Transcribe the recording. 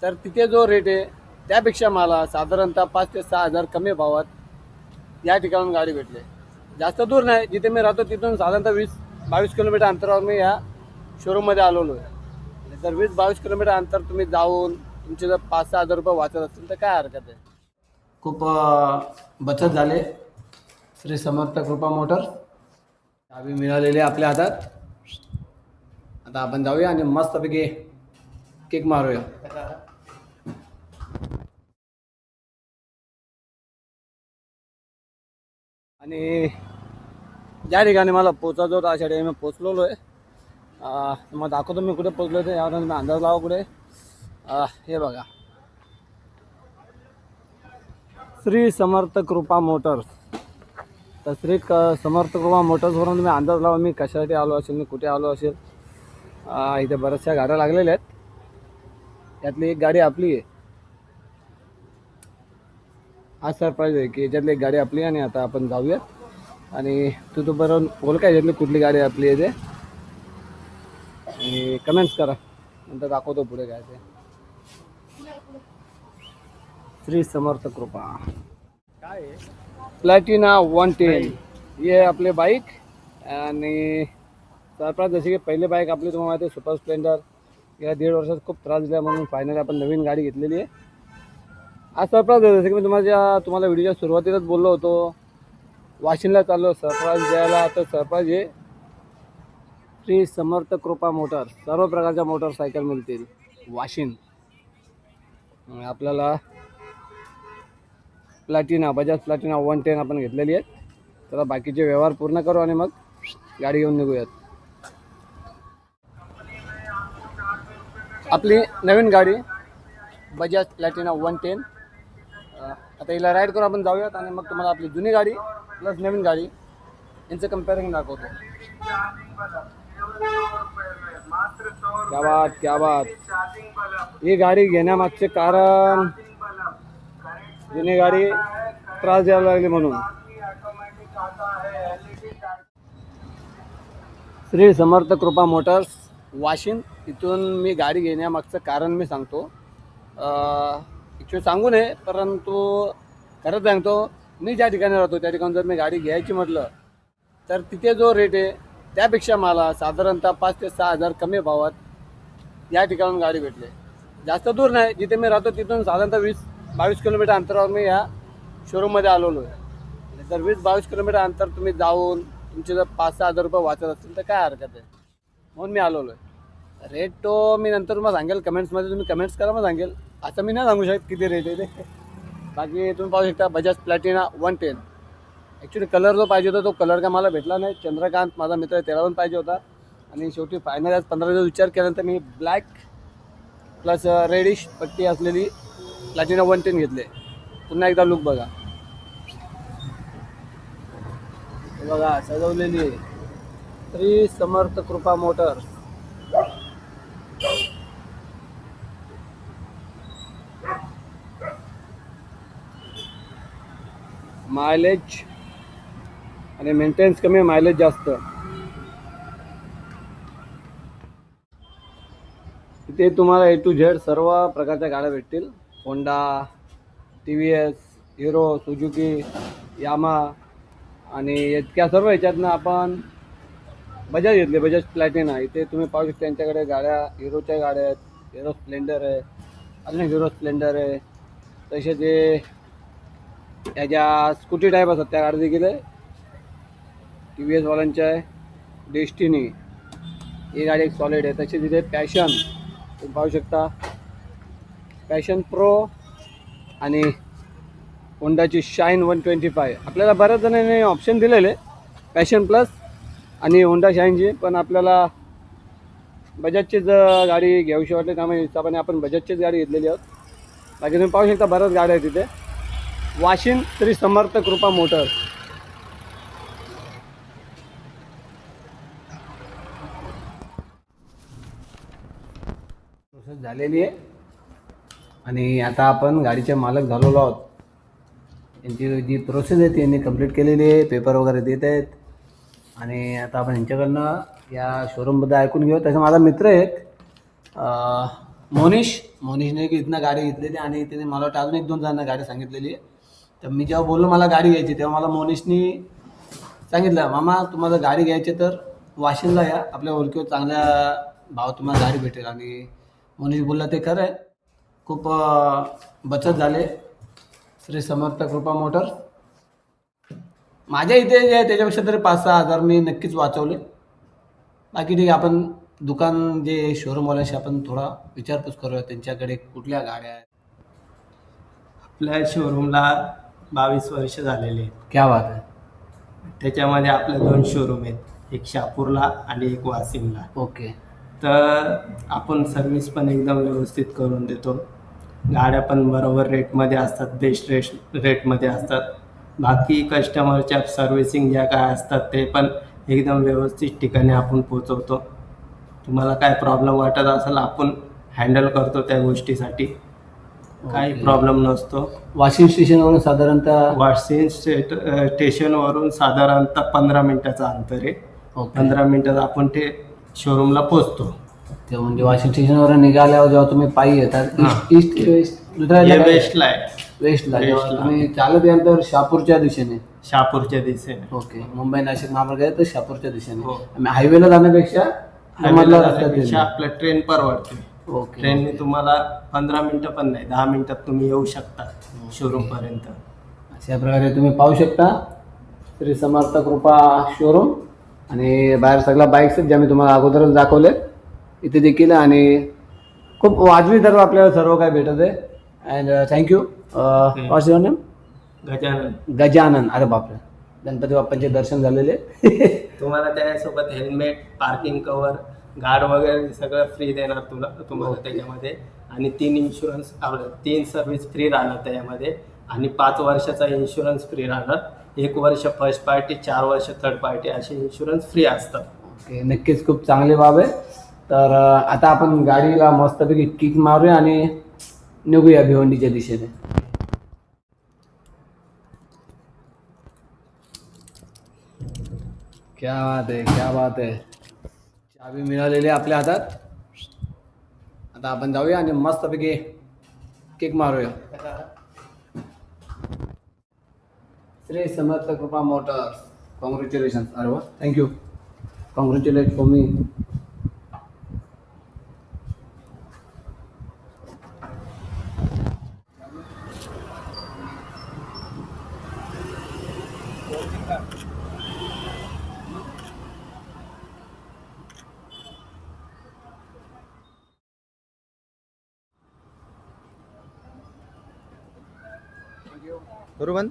तर तिथे जो रेट आहे त्यापेक्षा मला साधारणतः 5 ते 6 हजार कमी भावात या ठिकाणून गाडी भेटली. जास्त दूर नाही, जिथे मी राहतो तिथून साधारणतः 20-22 किलोमीटर अंतरावर मी या शोरूममध्ये आलेलो आहे. आणि जर 20-22 किलोमीटर अंतर तुम्ही जाऊन तुमचे जर 5-6 हजार रुपये वाचत असतील तर काय हरकत आहे. खूप बचत झाले. श्री समर्थ कृपा मोटर चावी मिळालेली आपल्या हातात. आता आपण जाऊया आणि मस्तपैकी किक मारूया. आणि ज्या ठिकाणी मला पोचायचं होतं अशा ठिकाणी मी पोचलेलो आहे. मग दाखवतो मी कुठे पोचलो ते, यावर मी अंदाज लावा कुठे. हे बघा, श्री समर्थ कृपा मोटर्स. तर श्री समर्थ कृपा मोटर्सवरून तुम्ही अंदाज लावा मी कशासाठी आलो असेल, मी कुठे आलो असेल. इथे बऱ्याचशा गाड्या लागलेल्या आहेत, त्यातली एक गाडी आपली आहे. हा सरप्राईज आहे की याच्यातली एक गाडी आपली आहे. आणि आता आपण जाऊया आणि तू बरोबर बोल काय याच्यातली कुठली गाडी आपली आहे ते, आणि कमेंट्स करा, नंतर दाखवतो पुढे काय ते. श्री समर्थ कृपा काय आहे, प्लॅटिना 110 हे आपले बाईक. आणि सरप्राईज जशी की पहिली बाईक आपली तुम्हाला माहिती आहे सुपर स्प्लेंडर. या 1.5 वर्षात खूप त्रास दिला म्हणून फायनली आपण नवीन गाडी घेतलेली आहे. आज सरप्राईज आहे, जसं की मी तुम्हाला व्हिडिओच्या सुरुवातीलाच बोललो होतो वाशिमला चाललो सरप्राईज द्यायला. तर सरप्राईज आहे श्री समर्थ कृपा मोटर. सर्व प्रकारच्या मोटरसायकल मिळतील वाशिम. आपल्याला प्लॅटिना बजाज प्लॅटिना 110 आपण घेतलेली आहे. तर बाकीचे व्यवहार पूर्ण करू आणि मग गाडी घेऊन निघूयात. आपली नवीन गाडी बजाज प्लॅटिना 110. आता हिला राईड करू आपण जाऊयात आणि मग तुम्हाला आपली जुनी गाडी प्लस नवीन गाडी यांचं कम्पॅरिझन दाखवतो. क्या बात क्या बात. ही गाडी घेण्यामागचे कारण जुनी गाडी त्रास द्यायला लागली म्हणून. श्री समर्थ कृपा मोटर्स वाशिम, इथून मी गाडी घेण्यामागचं कारण मी सांगतो. ॲक्च्युली सांगू नये, परंतु खरंच सांगतो. मी ज्या ठिकाणी राहतो त्या ठिकाणी जर मी गाडी घ्यायची म्हटलं तर तिथे जो रेट आहे त्यापेक्षा मला साधारणतः 5 ते 6 हजार कमी भावात या ठिकाणून गाडी भेटली. जास्त दूर नाही, जिथे मी राहतो तिथून साधारणतः 20-22 किलोमीटर अंतरावर मी या शोरूममध्ये आलेलो आहे. आणि जर 20-22 किलोमीटर अंतर तुम्ही जाऊन तुमचे जर 5-6 हजार रुपये वाचत असतील तर काय हरकत आहे, म्हणून मी आलेलो आहे. रेट तो मी नंतर तुम्हाला सांगेल कमेंट्समध्ये, तुम्ही कमेंट्स करा, मग सांगेल. आता मी नाही सांगू शकत किती रेट आहे ते. बाकी तुम्ही पाहू शकता बजाज प्लॅटिना 110. ॲक्च्युली कलर जो पाहिजे होता तो कलर का मला भेटला नाही. चंद्रकांत माझा मित्र आहे त्याला पण पाहिजे होता. आणि शेवटी फायनल आज 15 दिवस विचार केल्यानंतर मी ब्लॅक प्लस रेडिश पट्टी असलेली प्लॅटिना 110 घेतले. पुन्हा एकदा लुक बघा, बघा सजवलेली श्री समर्थ कृपा मोटर्स. मायलेज आणि मेंटेनन्स कमी, मायलेज जास्त. इथे तुम्हाला A to Z सर्व प्रकारच्या गाड्या भेटतील. Honda, TVS, Hero, Suzuki, Yamaha. आणि इतक्या सर्व ह्याच्यातनं आपण बजाज घेतले, बजाज प्लॅटिना. इथे तुम्ही पाहू शकता त्यांच्याकडे गाड्या हिरोच्या गाड्या आहेत. हिरो स्प्लेंडर आहे, अजून हिरो स्प्लेंडर आहे. तसे ते याच्या स्कूटी टाईप असतात त्या गाड्या देखील आहे. TVS वाल्यांच्या आहे. डेस्टिनी ही गाडी एक सॉलिड आहे. तशी तिथे पॅशन तुम्ही पाहू शकता, पॅशन प्रो आणि होंडाची शाईन 125. आपल्याला बऱ्याच जणांनी ऑप्शन दिलेले पॅशन प्लस आणि होंडा शाईनची, पण आपल्याला बजाजचीच गाडी घ्यावीशी वाटली त्यामुळे हिशोबाने आपण बजाजचीच गाडी घेतलेली आहोत. बाकी तुम्ही पाहू शकता बऱ्याच गाड्या आहेत तिथे. वाशिम श्री समर्थ कृपा मोटर्स. प्रोसेस झालेली आहे आणि आता आपण गाडीचे मालक झालेलो आहोत. यांची जी प्रोसेस आहे ती यांनी कंप्लीट केलेली आहे. पेपर वगैरे देत आहेत आणि आता आपण यांच्याकडनं या शोरूमबद्दल ऐकून घेऊ. त्याचा माझा मित्र आहे मोनिशने इथनं गाडी घेतलेली आणि त्याने मला वाटतं अजून 1-2 जणांना गाडी सांगितलेली आहे. तर मी जेव्हा बोललो मला गाडी घ्यायची तेव्हा मला मोनिशनी सांगितलं, मामा तुम्हाला गाडी घ्यायची तर वाशिमला या, आपल्या ओळखीवर चांगल्या भाव तुम्हाला गाडी भेटेल. आणि मोनिश बोलला ते खरं आहे. खूप बचत झाले. श्री समर्थ कृपा मोटर्स माझ्या इथे जे आहे त्याच्यापेक्षा तरी 5-6 हजार मी नक्कीच वाचवले. बाकी ठीक आहे, आपण दुकान जे शोरूमवाल्याशी आपण थोडा विचारपूस करूया त्यांच्याकडे कुठल्या गाड्या आहेत. आपल्या शोरूमला 22 वर्ष झालेले आहेत. क्या बात आहे. त्याच्यामध्ये आपले 2 शोरूम आहेत, एक शहापूरला आणि एक वाशिमला. ओके. तर आपण सर्व्हिस पण एकदम व्यवस्थित करून देतो. गाड्या पण बरोबर रेटमध्ये असतात, बेस्ट रेटमध्ये असतात. बाकी कस्टमरच्या सर्व्हिसिंग ज्या काय असतात ते पण एकदम व्यवस्थित ठिकाणी आपण पोचवतो. तुम्हाला काय प्रॉब्लेम वाटत असेल आपण हँडल करतो त्या गोष्टीसाठी. काही प्रॉब्लेम नसतो. वाशिम स्टेशनवरून साधारणतः वाशिम स्टेशनवरून साधारणतः 15 मिनिटाचं अंतर आहे. 15 मिनिटात आपण ते शोरूमला पोचतो. ते म्हणजे वाशिम स्टेशनवरून निघाल्यावर जेव्हा तुम्ही पायी येतात ईस्ट वेस्ट वेस्टला आहे. वेस्टला जेव्हा तुम्ही चालत याल तर शहापूरच्या दिशेने. शहापूरच्या दिशेने. ओके. मुंबई नाशिक महामार्ग आहे तर शहापूरच्या दिशेने. हो. हायवेला जाण्यापेक्षा मधला रस्ता हायवेला आपलं ट्रेन परवडते. ओके. ट्रेनने तुम्हाला 15 मिनिटं पण नाही, 10 मिनिटात तुम्ही येऊ शकता शोरूमपर्यंत. अशा प्रकारे तुम्ही पाहू शकता श्री समर्थ कृपा शोरूम. आणि बाहेर सगळ्या बाईक्स ज्या मी तुम्हाला अगोदरच दाखवले इथे देखील. आणि खूप वाजवी दर आपल्याला सर्व काय भेटत आहे. And thank you. What's your name? Gajanan. Gajanan. अरे बापरे, गणपती बाप्पांचे दर्शन झालेले. तुम्हाला त्यासोबत हेल्मेट, पार्किंग कवर, गार्ड वगैरे सगळं फ्री देणार तुम्हाला त्याच्यामध्ये. आणि 3 इन्शुरन्स 3 सर्व्हिस फ्री राहणार त्याच्यामध्ये. आणि 5 वर्षाचा इन्शुरन्स फ्री राहणार. 1 वर्ष फर्स्ट पार्टी, 4 वर्ष थर्ड पार्टी असे इन्शुरन्स फ्री असतात. ओके. नक्कीच खूप चांगली बाब आहे. तर आता आपण गाडीला मस्तपैकी किक मारूया आणि निघूया भिवंडीच्या दिशेने. क्या बात आहे, क्या बात आहे. चावी मिळालेली आहे आपल्या हातात. आता आपण जाऊया आणि मस्तपैकी किक मारूया. श्री समर्थ कृपा मोटर्स. कॉंग्रॅच्युलेशन. अरे वा, थँक्यू. Congratulate for me. बरोबर.